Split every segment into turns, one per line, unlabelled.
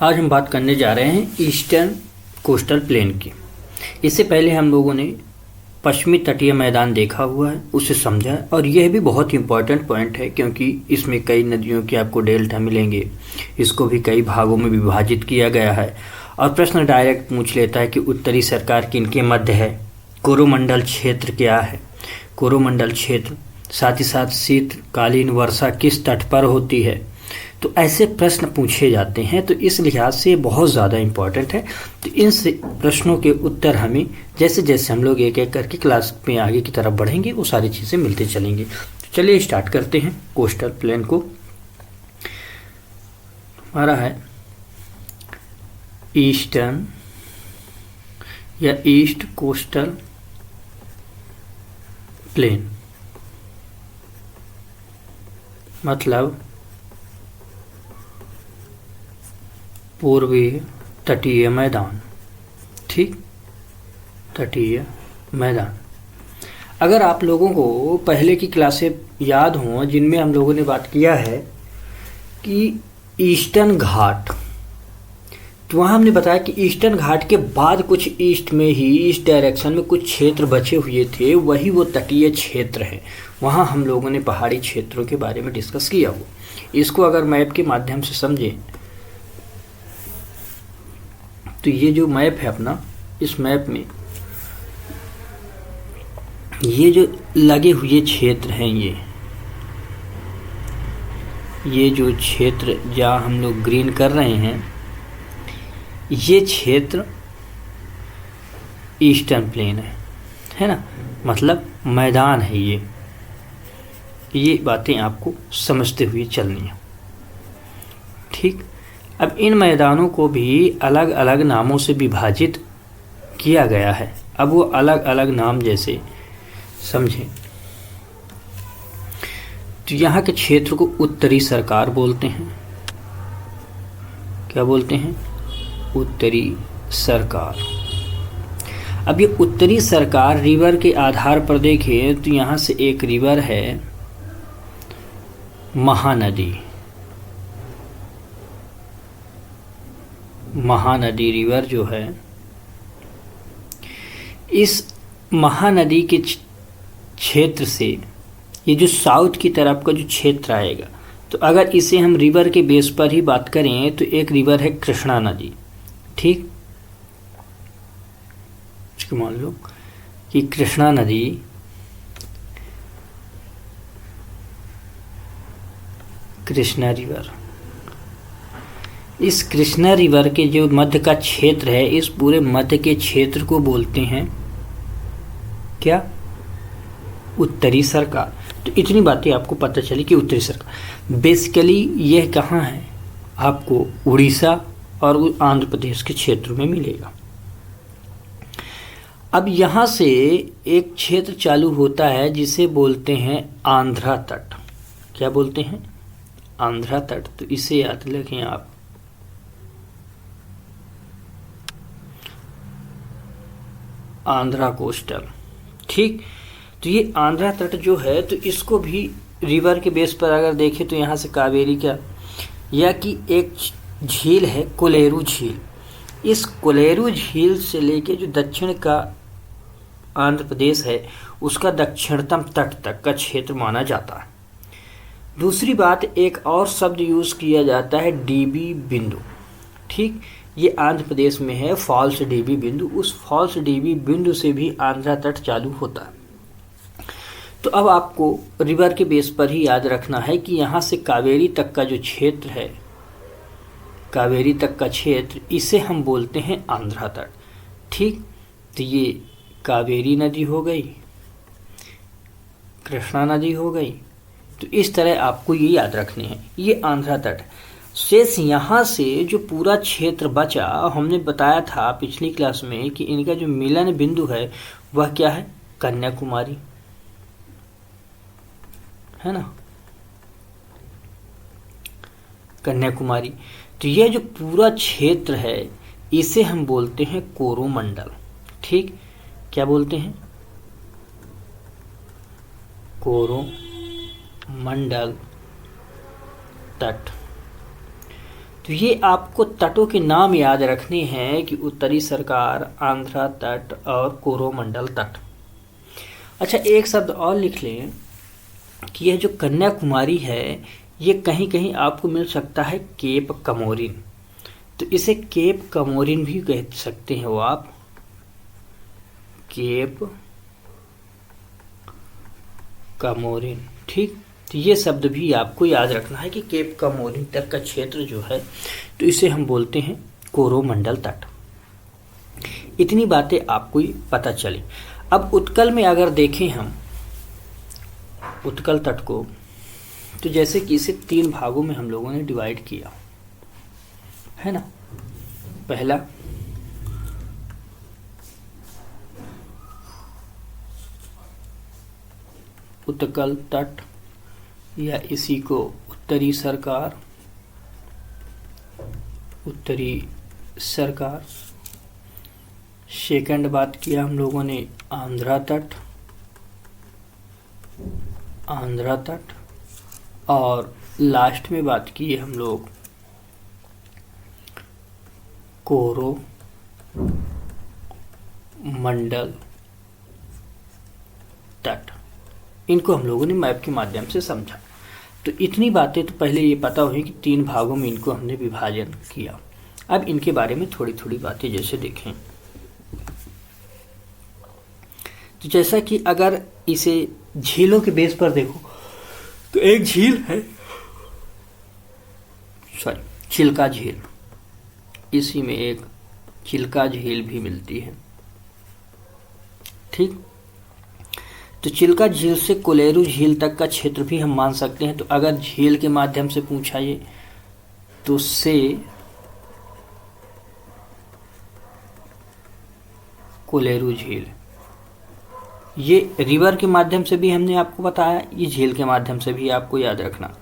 आज हम बात करने जा रहे हैं ईस्टर्न कोस्टल प्लेन की। इससे पहले हम लोगों ने पश्चिमी तटीय मैदान देखा हुआ है, उसे समझा है और यह भी बहुत इंपॉर्टेंट पॉइंट है क्योंकि इसमें कई नदियों के आपको डेल्टा मिलेंगे। इसको भी कई भागों में विभाजित किया गया है और प्रश्न डायरेक्ट पूछ लेता है कि उत्तरी सरकार किनके मध्य है, कोरोमंडल क्षेत्र क्या है, कोरोमंडल क्षेत्र, साथ ही साथ शीतकालीन वर्षा किस तट पर होती है। तो ऐसे प्रश्न पूछे जाते हैं, तो इस लिहाज से बहुत ज़्यादा इम्पॉर्टेंट है। तो इन प्रश्नों के उत्तर हमें जैसे जैसे हम लोग एक एक करके क्लास में आगे की तरफ बढ़ेंगे वो सारी चीज़ें मिलते चलेंगी। तो चलिए स्टार्ट करते हैं कोस्टल प्लेन को। हमारा है ईस्टर्न या ईस्ट कोस्टल प्लेन, मतलब पूर्वी तटीय मैदान। ठीक, तटीय मैदान। अगर आप लोगों को पहले की क्लासें याद हों जिनमें हम लोगों ने बात किया है कि ईस्टर्न घाट, तो वहाँ हमने बताया कि ईस्टर्न घाट के बाद कुछ ईस्ट में ही इस डायरेक्शन में कुछ क्षेत्र बचे हुए थे, वही वो तटीय क्षेत्र है। वहाँ हम लोगों ने पहाड़ी क्षेत्रों के बारे में डिस्कस किया हुआ। इसको अगर मैप के माध्यम से समझें तो ये जो मैप है अपना, इस मैप में ये जो लगे हुए क्षेत्र हैं, ये जो क्षेत्र जहाँ हम लोग ग्रीन कर रहे हैं, ये क्षेत्र ईस्टर्न प्लेन है ना, मतलब मैदान है। ये बातें आपको समझते हुए चलनी है। ठीक, अब इन मैदानों को भी अलग अलग नामों से विभाजित किया गया है। अब वो अलग अलग नाम जैसे समझें तो यहाँ के क्षेत्र को उत्तरी सरकार बोलते हैं। क्या बोलते हैं? उत्तरी सरकार। अब ये उत्तरी सरकार रिवर के आधार पर देखें तो यहाँ से एक रिवर है महानदी। महानदी रिवर जो है, इस महानदी के क्षेत्र से ये जो साउथ की तरफ का जो क्षेत्र आएगा, तो अगर इसे हम रिवर के बेस पर ही बात करें तो एक रिवर है कृष्णा नदी। ठीक, इसको मान लो कि कृष्णा नदी कृष्णा रिवर, इस कृष्णा रिवर के जो मध्य का क्षेत्र है, इस पूरे मध्य के क्षेत्र को बोलते हैं क्या? उत्तरी सरकार। तो इतनी बातें आपको पता चली कि उत्तरी सरकार बेसिकली यह कहाँ है, आपको उड़ीसा और आंध्र प्रदेश के क्षेत्र में मिलेगा। अब यहाँ से एक क्षेत्र चालू होता है जिसे बोलते हैं आंध्रा तट। क्या बोलते हैं? आंध्रा तट। तो इसे याद रखें आप, आंध्रा कोस्टल। ठीक, तो ये आंध्रा तट जो है, तो इसको भी रिवर के बेस पर अगर देखें तो यहाँ से कावेरी क्या, या कि एक झील है कोलेरू झील। इस कोलेरू झील से लेके जो दक्षिण का आंध्र प्रदेश है, उसका दक्षिणतम तट तक का क्षेत्र माना जाता है। दूसरी बात, एक और शब्द यूज़ किया जाता है डीबी बिंदु। ठीक, ये आंध्र प्रदेश में है फॉल्स डीबी बिंदु। उस फॉल्स डीबी बिंदु से भी आंध्रा तट चालू होता है। तो अब आपको रिवर के बेस पर ही याद रखना है कि यहाँ से कावेरी तक का जो क्षेत्र है, कावेरी तक का क्षेत्र, इसे हम बोलते हैं आंध्रा तट। ठीक, तो ये कावेरी नदी हो गई, कृष्णा नदी हो गई। तो इस तरह आपको ये याद रखने हैं, ये आंध्रा तट। शेष यहाँ से जो पूरा क्षेत्र बचा, हमने बताया था पिछली क्लास में कि इनका जो मिलन बिंदु है वह क्या है? कन्याकुमारी, है ना, कन्याकुमारी। तो यह जो पूरा क्षेत्र है इसे हम बोलते हैं कोरोमंडल। ठीक, क्या बोलते हैं? कोरोमंडल तट। तो ये आपको तटों के नाम याद रखने हैं कि उत्तरी सरकार, आंध्रा तट और कोरोमंडल तट। अच्छा, एक शब्द और लिख लें कि यह जो कन्याकुमारी है ये कहीं कहीं आपको मिल सकता है केप कमोरिन। तो इसे केप कमोरिन भी कह सकते हैं वो आप, केप कमोरिन। ठीक, तो ये शब्द भी आपको याद रखना है कि केप कमोरिन तक का क्षेत्र जो है तो इसे हम बोलते हैं कोरोमंडल तट। इतनी बातें आपको ही पता चली। अब उत्कल में अगर देखें हम उत्कल तट को, तो जैसे कि इसे 3 भागों में हम लोगों ने डिवाइड किया है ना। पहला उत्कल तट या इसी को उत्तरी सरकार, उत्तरी सरकार। सेकंड बात किया हम लोगों ने आंध्रा तट, आंध्रा तट। और लास्ट में बात की हम लोग कोरो मंडल तट। इनको हम लोगों ने मैप के माध्यम से समझा। तो इतनी बातें तो पहले ये पता हुई कि 3 भागों में इनको हमने विभाजन किया। अब इनके बारे में थोड़ी थोड़ी बातें जैसे देखें, तो जैसा कि अगर इसे झीलों के बेस पर देखो तो एक झील है, सॉरी, चिल्का झील। इसी में एक चिल्का झील भी मिलती है। ठीक, तो चिल्का झील से कोलेरू झील तक का क्षेत्र भी हम मान सकते हैं। तो अगर झील के माध्यम से पूछा ये, तो से कोलेरू झील, ये रिवर के माध्यम से भी हमने आपको बताया, ये झील के माध्यम से भी आपको याद रखना।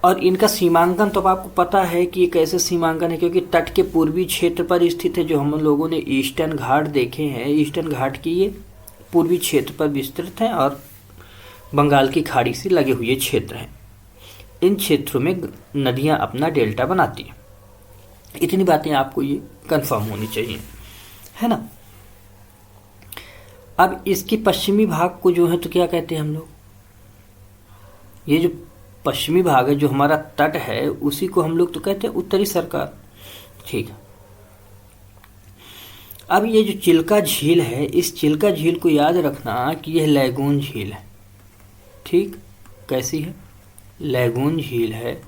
और इनका सीमांकन तो आपको पता है कि ये कैसे सीमांकन है, क्योंकि तट के पूर्वी क्षेत्र पर स्थित है। जो हम लोगों ने ईस्टर्न घाट देखे हैं, ईस्टर्न घाट की ये पूर्वी क्षेत्र पर विस्तृत है और बंगाल की खाड़ी से लगे हुए क्षेत्र हैं। इन क्षेत्रों में नदियां अपना डेल्टा बनाती हैं। इतनी बातें आपको ये कंफर्म होनी चाहिए, है ना। अब इसके पश्चिमी भाग को जो है तो क्या कहते हैं हम लोग, ये जो पश्चिमी भाग है जो हमारा तट है उसी को हम लोग तो कहते हैं उत्तरी सरकार। ठीक है, अब ये जो चिल्का झील है, इस चिल्का झील को याद रखना कि यह लैगून झील है। ठीक, कैसी है, लैगून झील है।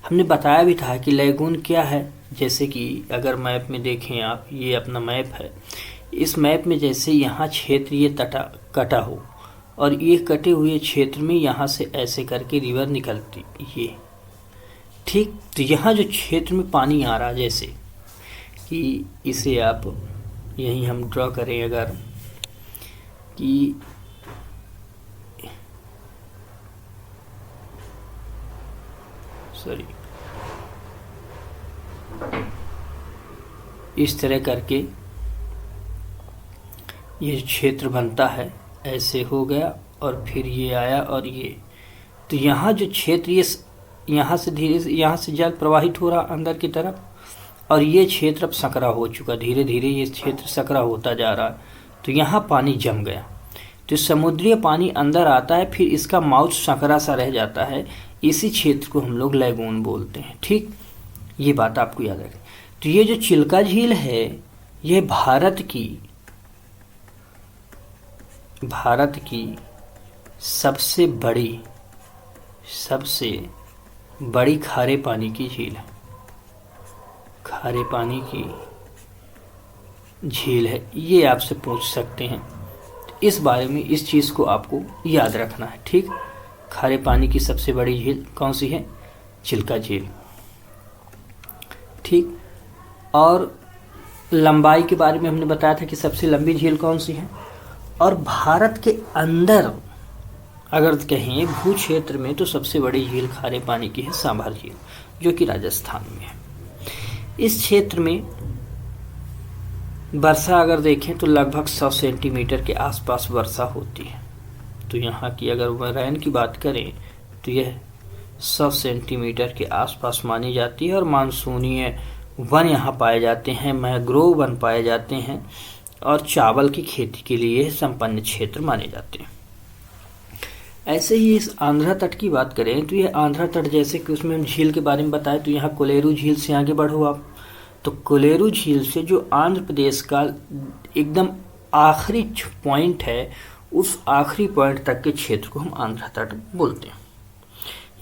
हमने बताया भी था कि लैगून क्या है। जैसे कि अगर मैप में देखें आप, ये अपना मैप है, इस मैप में जैसे यहाँ क्षेत्र ये कटा हो और ये कटे हुए क्षेत्र में यहाँ से ऐसे करके रिवर निकलती ये। ठीक, तो यहाँ जो क्षेत्र में पानी आ रहा, जैसे कि इसे आप यहीं हम ड्रॉ करें अगर, कि सॉरी इस तरह करके ये क्षेत्र बनता है, ऐसे हो गया और फिर ये आया और ये, तो यहाँ जो क्षेत्र ये यहाँ से धीरे से यहाँ से जल प्रवाहित हो रहा अंदर की तरफ, और ये क्षेत्र अब सकरा हो चुका, धीरे धीरे ये क्षेत्र सकरा होता जा रहा है। तो यहाँ पानी जम गया, तो समुद्रीय पानी अंदर आता है, फिर इसका माउथ सकरा सा रह जाता है। इसी क्षेत्र को हम लोग लैगून बोलते हैं। ठीक, ये बात आपको याद रखें। तो ये जो चिल्का झील है, ये भारत की सबसे बड़ी खारे पानी की झील है। खारे पानी की झील है, ये आपसे पूछ सकते हैं। इस बारे में इस चीज़ को आपको याद रखना है। ठीक, खारे पानी की सबसे बड़ी झील कौन सी है, चिल्का झील। ठीक, और लंबाई के बारे में हमने बताया था कि सबसे लंबी झील कौन सी है। और भारत के अंदर अगर कहें भू क्षेत्र में, तो सबसे बड़ी झील खारे पानी की है सांभर झील, जो कि राजस्थान में है। इस क्षेत्र में वर्षा अगर देखें तो लगभग 100 सेंटीमीटर के आसपास वर्षा होती है। तो यहाँ की अगर वरायन की बात करें तो यह 100 सेंटीमीटर के आसपास मानी जाती है और मानसूनीय वन यहाँ पाए जाते हैं, मैंग्रोव वन पाए जाते हैं और चावल की खेती के लिए संपन्न क्षेत्र माने जाते हैं। ऐसे ही इस आंध्रा तट की बात करें तो यह आंध्रा तट, जैसे कि उसमें हम झील के बारे में बताएं तो यहाँ कोलेरू झील से आगे बढ़ो आप, तो कोलेरू झील से जो आंध्र प्रदेश का एकदम आखिरी पॉइंट है, उस आखिरी पॉइंट तक के क्षेत्र को हम आंध्रा तट बोलते हैं।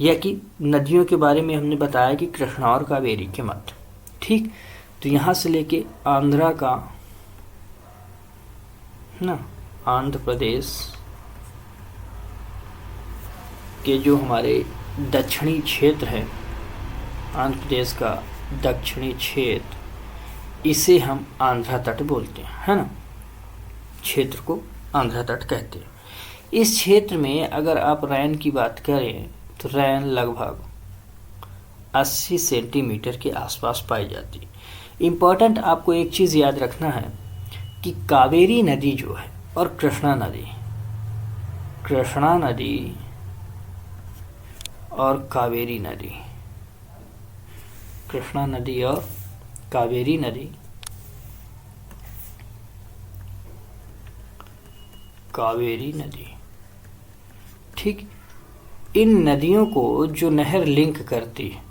यह कि नदियों के बारे में हमने बताया कि कृष्णा और कावेरी के मध्य, ठीक। तो यहाँ से लेके आंध्रा का ना, आंध्र प्रदेश के जो हमारे दक्षिणी क्षेत्र है, आंध्र प्रदेश का दक्षिणी क्षेत्र, इसे हम आंध्रा तट बोलते हैं, है ना। क्षेत्र को आंध्रा तट कहते हैं। इस क्षेत्र में अगर आप रैन की बात करें तो रैन लगभग 80 सेंटीमीटर के आसपास पाई जाती है। इम्पोर्टेंट आपको एक चीज़ याद रखना है कि कावेरी नदी जो है और कृष्णा नदी और कावेरी नदी, कृष्णा नदी और कावेरी नदी, ठीक, इन नदियों को जो नहर लिंक करती है,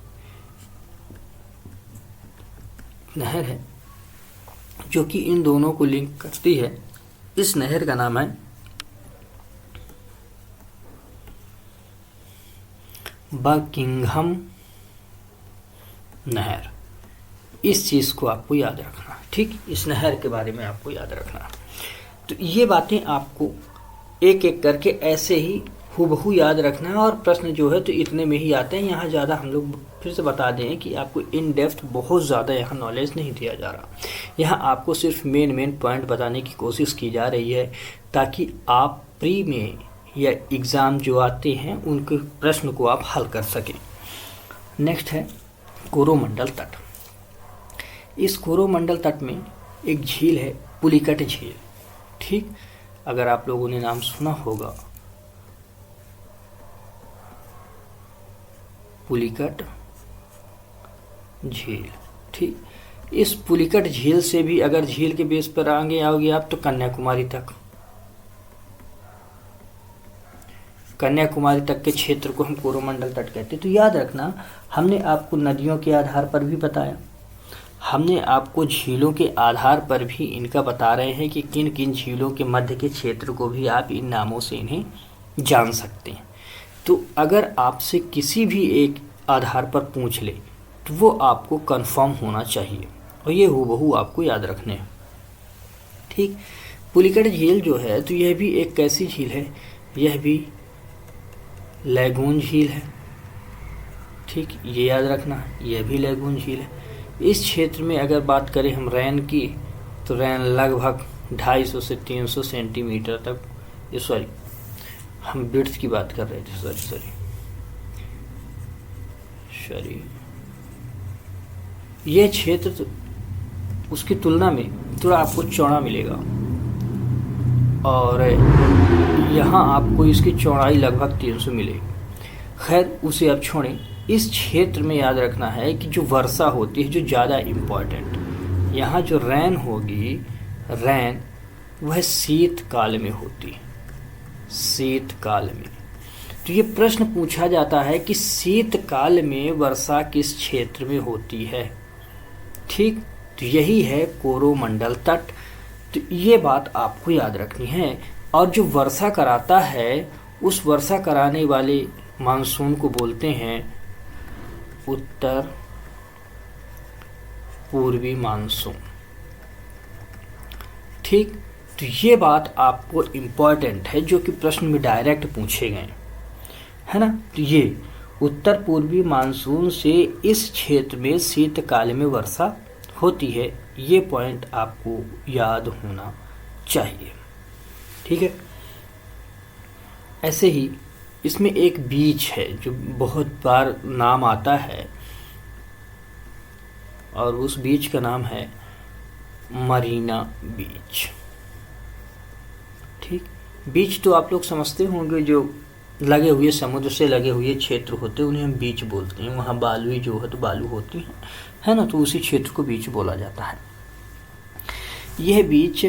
नहर है जो कि इन दोनों को लिंक करती है, इस नहर का नाम है बकिंघम नहर। इस चीज़ को आपको याद रखना, ठीक। इस नहर के बारे में आपको याद रखना। तो ये बातें आपको एक एक करके ऐसे ही हूबहू याद रखना है और प्रश्न जो है तो इतने में ही आते हैं। यहाँ ज़्यादा हम लोग फिर से बता दें कि आपको इन डेप्थ बहुत ज़्यादा यहाँ नॉलेज नहीं दिया जा रहा। यहाँ आपको सिर्फ मेन पॉइंट बताने की कोशिश की जा रही है ताकि आप प्री में या एग्ज़ाम जो आते हैं उनके प्रश्न को आप हल कर सकें। नेक्स्ट है कोरोमंडल तट। इस कोरोमंडल तट में एक झील है, पुलिकट झील, ठीक। अगर आप लोगों ने नाम सुना होगा, पुलिकट झील, ठीक। इस पुलिकट झील से भी अगर झील के बेस पर आगे आओगे आप तो कन्याकुमारी तक के क्षेत्र को हम कोरोमंडल तट कहते हैं। तो याद रखना, हमने आपको नदियों के आधार पर भी बताया, हमने आपको झीलों के आधार पर भी इनका बता रहे हैं कि किन किन झीलों के मध्य के क्षेत्र को भी आप इन नामों से इन्हें जान सकते हैं। तो अगर आपसे किसी भी एक आधार पर पूछ ले तो वो आपको कंफर्म होना चाहिए और ये हूबहू आपको याद रखने हैं, ठीक। पुलिकट झील जो है तो यह भी एक कैसी झील है, यह भी लैगून झील है, ठीक। ये याद रखना, यह भी लैगून झील है। इस क्षेत्र में अगर बात करें हम रैन की तो रैन लगभग 250 से 300 सेंटीमीटर तक, सॉरी हम विड्थ की बात कर रहे थे, सॉरी यह क्षेत्र तो उसकी तुलना में थोड़ा आपको चौड़ा मिलेगा और यहाँ आपको इसकी चौड़ाई लगभग 300 मिलेगी। खैर उसे अब छोड़ें। इस क्षेत्र में याद रखना है कि जो वर्षा होती है, जो ज़्यादा इम्पॉर्टेंट, यहाँ जो रैन होगी, रैन वह शीतकाल में होती है, शीतकाल में। तो ये प्रश्न पूछा जाता है कि शीतकाल में वर्षा किस क्षेत्र में होती है, ठीक। तो यही है कोरोमंडल तट। तो ये बात आपको याद रखनी है। और जो वर्षा कराता है, उस वर्षा कराने वाले मानसून को बोलते हैं उत्तर पूर्वी मानसून, ठीक। तो ये बात आपको इम्पॉर्टेंट है जो कि प्रश्न में डायरेक्ट पूछे गए, है ना। तो ये उत्तर पूर्वी मानसून से इस क्षेत्र में शीतकाल में वर्षा होती है, ये पॉइंट आपको याद होना चाहिए, ठीक है। ऐसे ही इसमें एक बीच है जो बहुत बार नाम आता है और उस बीच का नाम है मरीना बीच, ठीक। बीच तो आप लोग समझते होंगे, जो लगे हुए, समुद्र से लगे हुए क्षेत्र होते हैं उन्हें हम बीच बोलते हैं। वहाँ बालुई जो है तो बालू होती है ना, तो उसी क्षेत्र को बीच बोला जाता है। यह बीच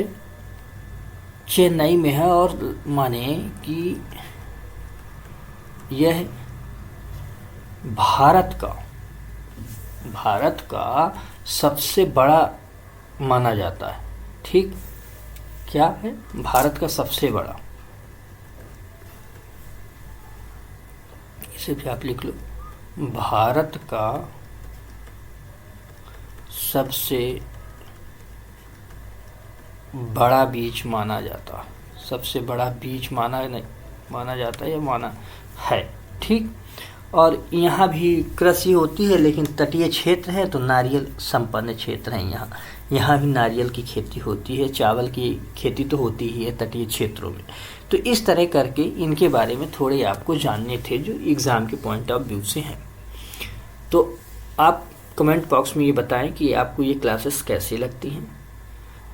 चेन्नई में है और माने कि यह भारत का सबसे बड़ा माना जाता है। ठीक, क्या है? भारत का सबसे बड़ा, इसे भी आप लिख लो, भारत का सबसे बड़ा बीच माना जाता है। सबसे बड़ा बीच माना जाता है या माना है। ठीक, और यहाँ भी कृषि होती है, लेकिन तटीय क्षेत्र है तो नारियल संपन्न क्षेत्र है। यहाँ भी नारियल की खेती होती है, चावल की खेती तो होती ही है तटीय क्षेत्रों में। तो इस तरह करके इनके बारे में थोड़े आपको जानने थे जो एग्ज़ाम के पॉइंट ऑफ व्यू से हैं। तो आप कमेंट बॉक्स में ये बताएं कि आपको ये क्लासेस कैसी लगती हैं।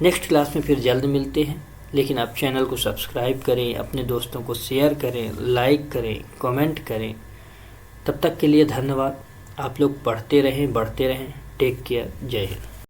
नेक्स्ट क्लास में फिर जल्द मिलते हैं, लेकिन आप चैनल को सब्सक्राइब करें, अपने दोस्तों को शेयर करें, लाइक करें, कमेंट करें। तब तक के लिए धन्यवाद। आप लोग पढ़ते रहें, बढ़ते रहें। Take care. जय हिंद।